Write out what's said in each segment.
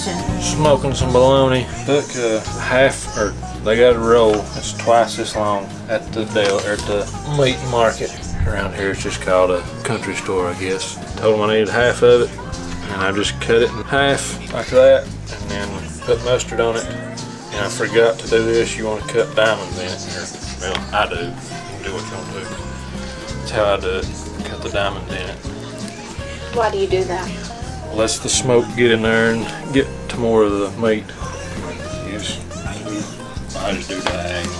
kitchen? Smoking some bologna. Took half, or they got a roll. It's twice this long at the meat market. Around here it's just called a country store, I guess. Told them I needed half of it, and I just cut it in half like that, and then put mustard on it. And I forgot to do this. You want to cut diamonds in it. Well, I do. You can do what you want to do. That's how I do it. Cut the diamonds in it. Why do you do that? Lets the smoke get in there and get to more of the meat. I just do diagonal.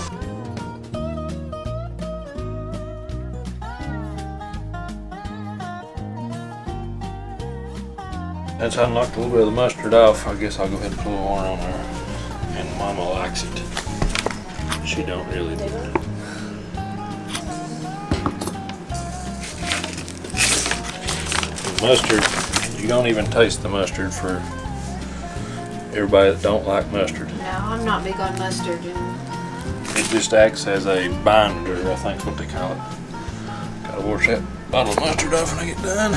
Since I knocked a little bit of the mustard off, I guess I'll go ahead and put a little more on there. And Mama likes it. She don't really do it. Mustard, you don't even taste the mustard for everybody that don't like mustard. No, I'm not big on mustard. It just acts as a binder, I think is what they call it. Gotta wash that bottle of mustard off when I get done.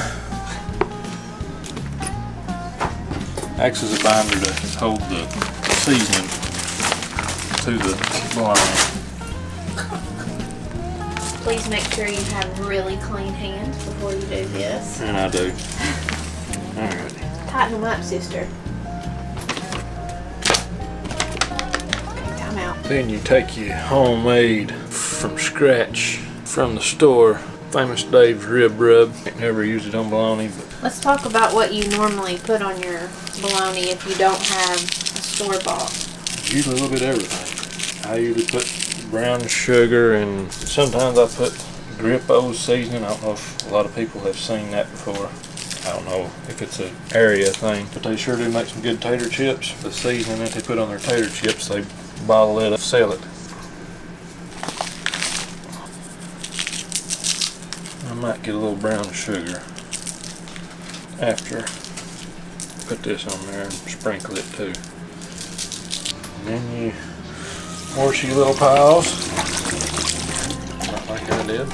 Acts as a binder to hold the seasoning to the bologna. Please make sure you have really clean hands before you do this. And I do. Alright. Tighten them up, sister. Okay, time out. Then you take your homemade from scratch from the store Famous Dave's rib rub. I never use it on bologna, but Let's talk about what you normally put on your bologna if you don't have a store-bought. usually a little bit of everything. I usually put brown sugar, and sometimes I put Grippo's seasoning. I don't know if a lot of people have seen that before. I don't know if it's an area thing, but they sure do make some good tater chips. The seasoning that they put on their tater chips, they bottle it up, sell it. I might get a little brown sugar after. Put this on there and sprinkle it too. And then you wash your little piles, not like I did.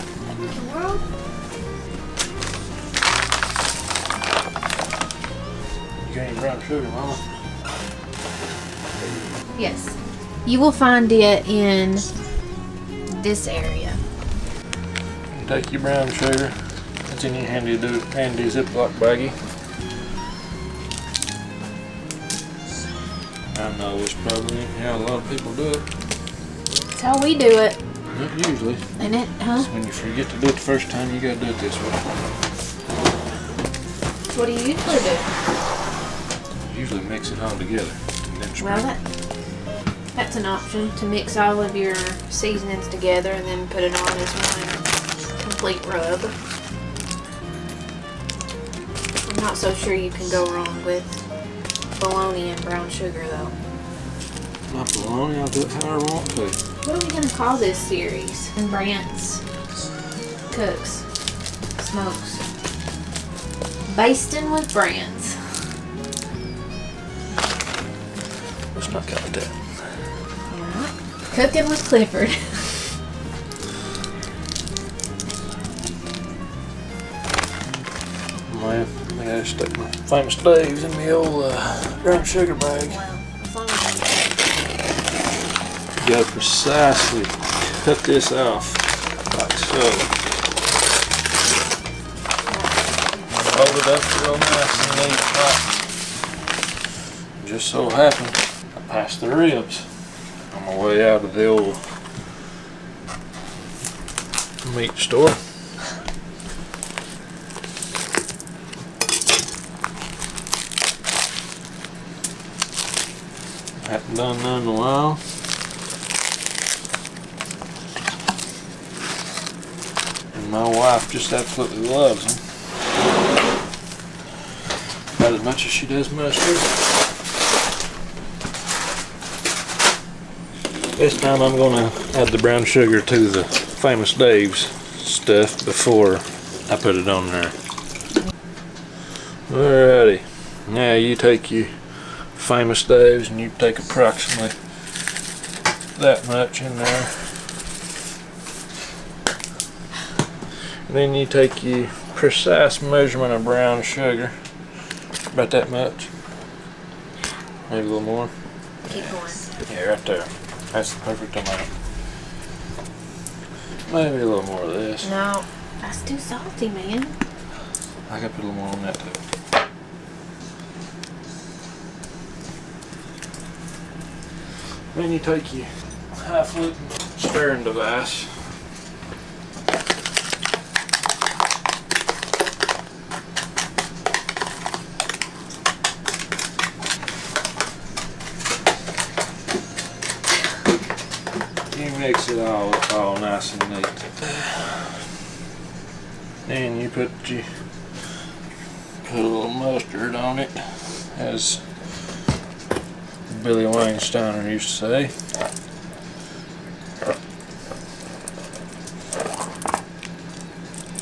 You got any brown sugar, Mama? Yes. You will find it in this area. You take your brown sugar. It's in your handy Ziploc baggie. I know it's probably how a lot of people do it. That's how we do it. Not usually. Ain't it, huh? When you forget to do it the first time, you gotta do it this way. What do you usually do? Usually mix it all together. And then Well, that's an option, to mix all of your seasonings together and then put it on as one complete rub. I'm not so sure you can go wrong with bologna and brown sugar though. My bologna, I'll do it how I want to. What are we going to call this series? Brance cooks, smokes, basting with Brance. Let's not call it that. Yeah. Cooking with Clifford. Man, I gotta stick my Famous Dave's in the old brown sugar bag. Well, as long as You gotta precisely cut this off, like so. Fold it up real nice and neat, right? Just so happened, I passed the ribs on my way out of the old meat store. Haven't done none in a while. And my wife just absolutely loves them. About as much as she does mustard. This time I'm gonna add the brown sugar to the Famous Dave's stuff before I put it on there. Alrighty, now you take your Famous Dave's and you take approximately that much in there. And then you take your precise measurement of brown sugar, about that much. Maybe a little more. Keep going. Yeah, right there. That's the perfect amount. Maybe a little more of this. No, that's too salty, man. I could put a little more on that too. Then you take your high-fluting stirring device. You mix it all nice and neat. Then you put a little mustard on it, as Billy Wayne Stiner used to say.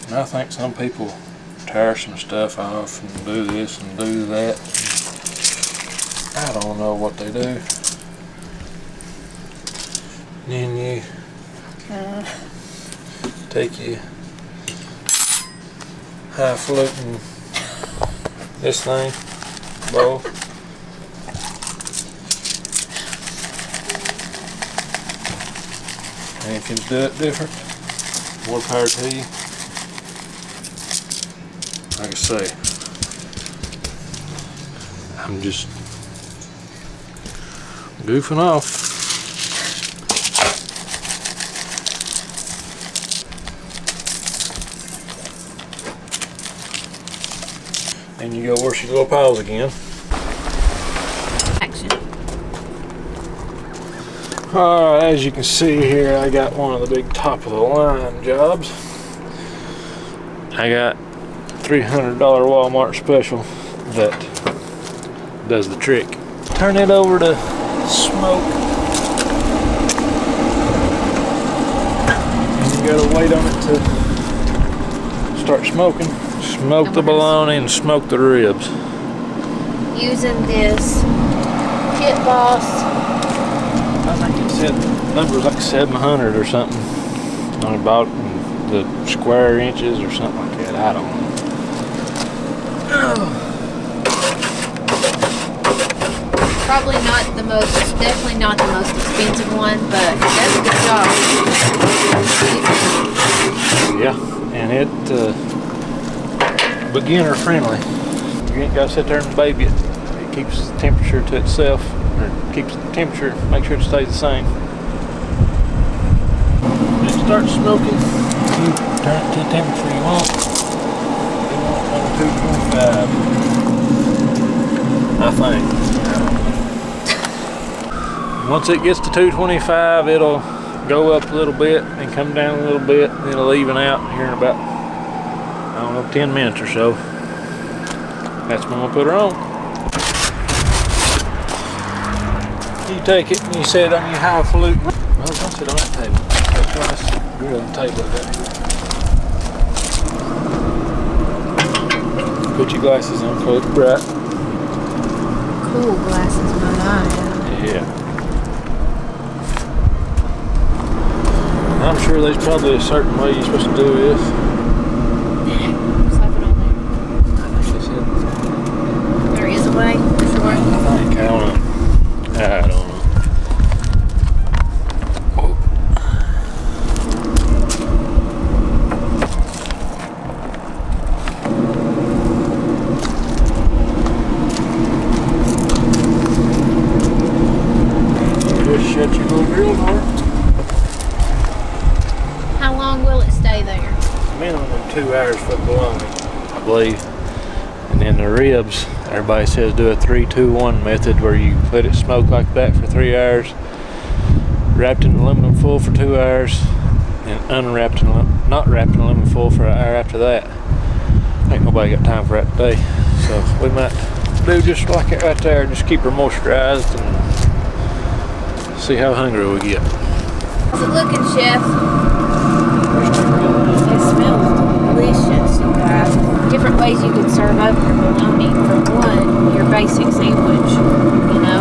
And I think some people tear some stuff off and do this and do that. I don't know what they do. Then you take your high-fluting this thing, bowl. And if you do it different, more power to you. Like I say, I'm just goofing off. And you go wash your little paws again. Action. Alright, as you can see here, I got one of the big top of the line jobs. I got $300 Walmart special that does the trick. Turn it over to smoke. And you gotta wait on it to start smoking. Smoke the bologna and smoke the ribs. Using this Kit Boss. I think it said the number was like 700 or something on about the square inches or something like that. I don't know. Probably not the most, definitely not the most expensive one, but it does a good job. Yeah, and it beginner friendly. You ain't gotta sit there and baby it. It keeps the temperature to itself, or keeps the temperature, make sure it stays the same. Just start smoking. You turn it to the temperature you want. You want it on 225. I think. Once it gets to 225, it'll go up a little bit and come down a little bit, and it'll even out here in about, I don't know, 10 minutes or so. That's when we'll put her on. You take it and you set it on your high-fluting. Well, don't sit on that table. That's nice. You're on the table like that. Put your glasses on, so it's bright. Cool glasses, but I have. Yeah. I'm sure there's probably a certain way you're supposed to do this. Slap it on there. There is a way, for sure. I think, I don't know. I don't know. Just shut your little grill door. How long will it stay there? Minimum of 2 hours for the bologna, I believe. And then the ribs, everybody says do a 3-2-1 method where you let it smoke like that for 3 hours, wrapped in aluminum foil for 2 hours, and unwrapped in, not wrapped in aluminum foil for an hour after that. Ain't nobody got time for that today. So we might do just like it right there, just keep her moisturized and see how hungry we get. How's it looking, Chef? It smells delicious, you guys. Different ways you could serve up your bologna. For one, your basic sandwich, you know,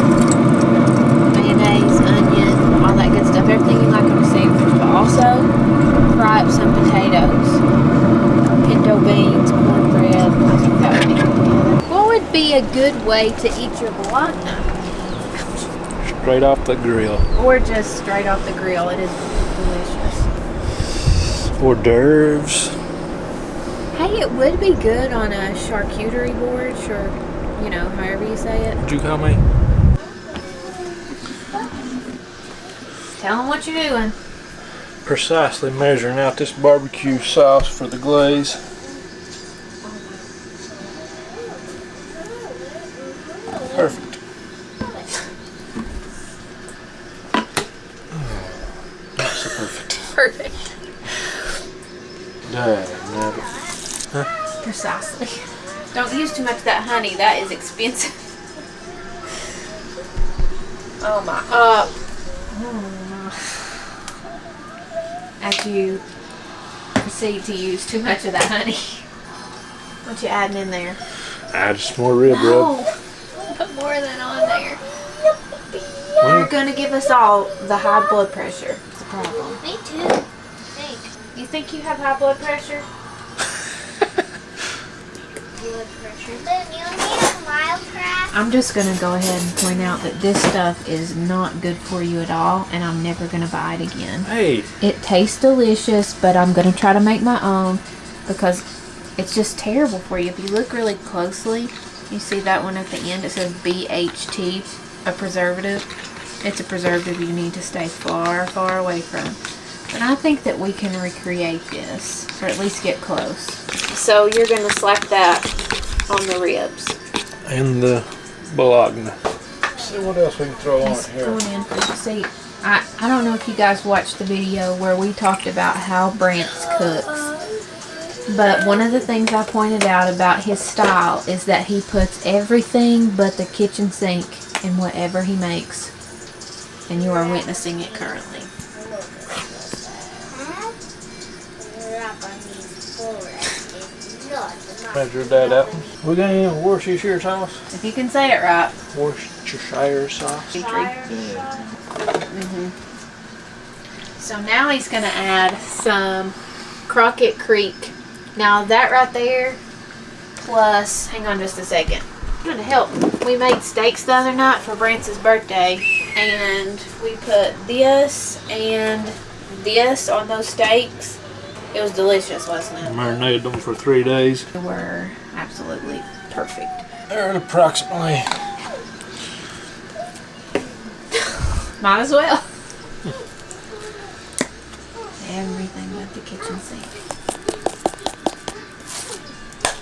mayonnaise, onion, all that good stuff, everything you like on a sandwich. But also, fry up some potatoes, pinto beans, cornbread. I think that would be good together. What would be a good way to eat your bologna? straight off the grill. Or just straight off the grill. It is delicious. Hors d'oeuvres. Hey, it would be good on a charcuterie board, or, you know, however you say it. What'd you call me? Tell them what you're doing. Precisely measuring out this barbecue sauce for the glaze. Perfect. Not so perfect. Perfect. Never. Huh? Precisely. Don't use too much of that honey. That is expensive. Oh my. As you proceed to use too much of that honey, what you adding in there? Add some more rib rub. Put more than on there. You're gonna give us all the high blood pressure. It's a problem. Me too. You think you have high blood pressure? Blood pressure. Then you need a mild craft. I'm just gonna go ahead and point out that this stuff is not good for you at all, and I'm never gonna buy it again. Hey. It tastes delicious, but I'm gonna try to make my own because it's just terrible for you. If you look really closely, you see that one at the end. It says BHT, a preservative. It's a preservative you need to stay far, far away from. But I think that we can recreate this, or at least get close. So you're gonna slap that on the ribs. And the Bologna. See what else we can throw on It's it here. going in for the seat. I don't know if you guys watched the video where we talked about how Brance cooks. But one of the things I pointed out about his style is that he puts everything but the kitchen sink in whatever he makes. And you are witnessing it currently. Measure that out. We got any Worcestershire sauce? If you can say it right. Worcestershire sauce. So now he's going to add some Crockett Creek. Now that right there, plus, hang on just a second. I'm going to help. We made steaks the other night for Brance's birthday, and we put this and this on those steaks. It was delicious, wasn't it? Marinated them for 3 days. They were absolutely perfect. They're at approximately. Might as well. Everything but the kitchen sink.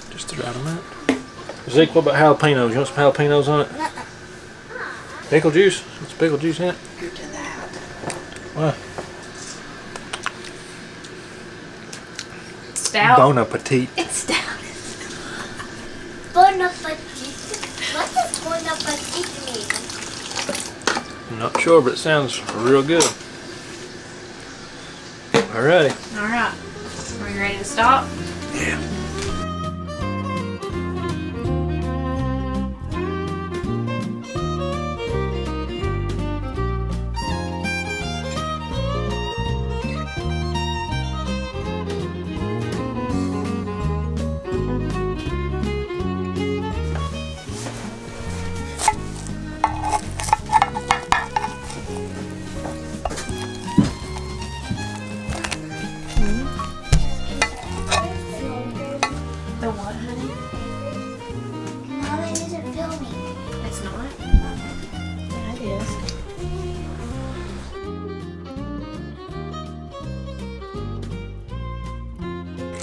Just about a minute. Zeke, what about jalapenos? You want some jalapenos on it? Pickle juice? What's pickle juice in it? Go to that. What? Stout. Bon appetit. It's stout. Bon appetit. What does bon appetit mean? I'm not sure, but it sounds real good. Alrighty. Alright. Are you ready to stop? Yeah. The what, honey? No, it isn't filming. It's not? Yeah, it is.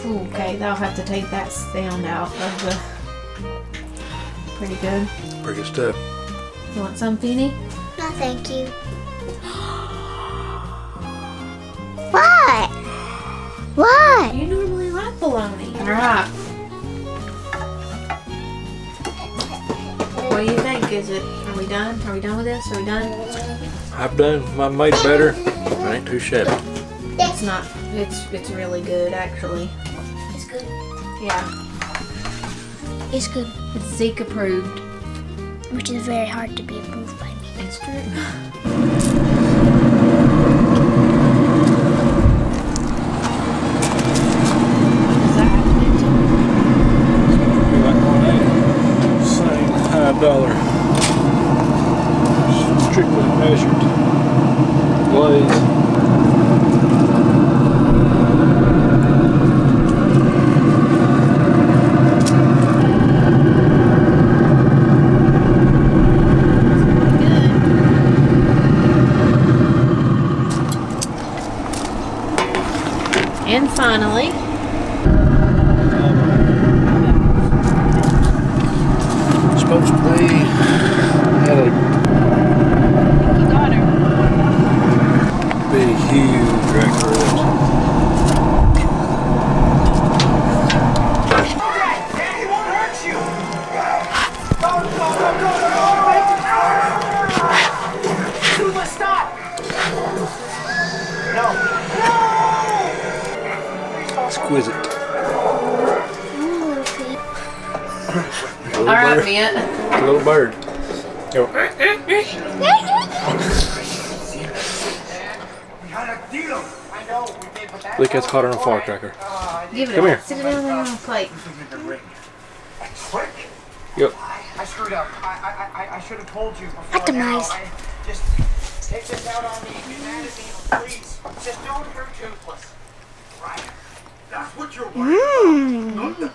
Ooh, okay, they'll have to take that sound out of the... Pretty good. Pretty good stuff. You want some, Feeny? No, thank you. What? What? You normally like bologna. Alright. What do you think? Are we done? Are we done with this? Are we done? I've made better. It ain't too shabby. It's not. It's really good, actually. It's good. Yeah. It's good. It's Zeke approved. Which is very hard to be approved by me. It's true. $5 strictly measured glaze. And finally, Supposed to be had a you got her. big, huge record. He won't hurt you! Go! Tula, stop! No! Exquisite. All right, Mia. A little bird. Go. Look, that's hotter than a firecracker. Give it Come a here. Sit it down there on the plate. Yep. I screwed up. I should have told you before. At the mice. Just take this out on me. Be mad at me, please. Just don't hurt Toothless. Right. That's what you're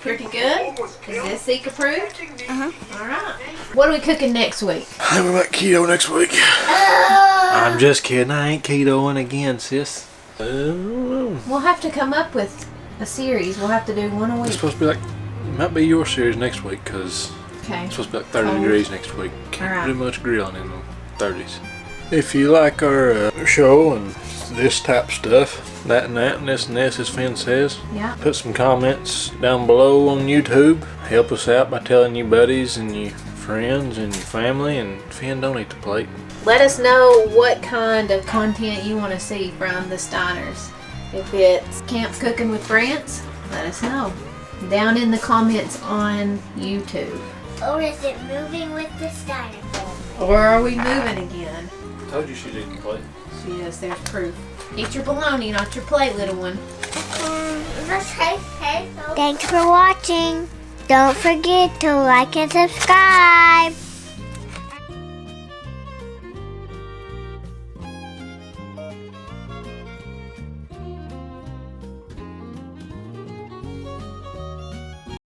Pretty good. Is this Zeke approved? All right. What are we cooking next week? I'm about keto next week. I'm just kidding. I ain't ketoing again, sis. We'll have to come up with a series. We'll have to do one a It's week. supposed to be like, it might be your series next week because Okay. it's supposed to be like 30 Cold. degrees next week. Can't Alright. do much grilling in the 30s. If you like our show and this type of stuff, that and this, as Finn says, Yeah. put some comments down below on YouTube. Help us out by telling your buddies and your friends and your family, and Finn, don't eat the plate. Let us know what kind of content you want to see from the Steiners. If it's camp cooking with Brance, let us know down in the comments on YouTube. Or is it moving with the Stiner Family? Or are we moving again? I told you she'd eat the plate. Yes, there's proof. Eat your bologna, not your plate, little one. Thanks for watching. Don't forget to like and subscribe.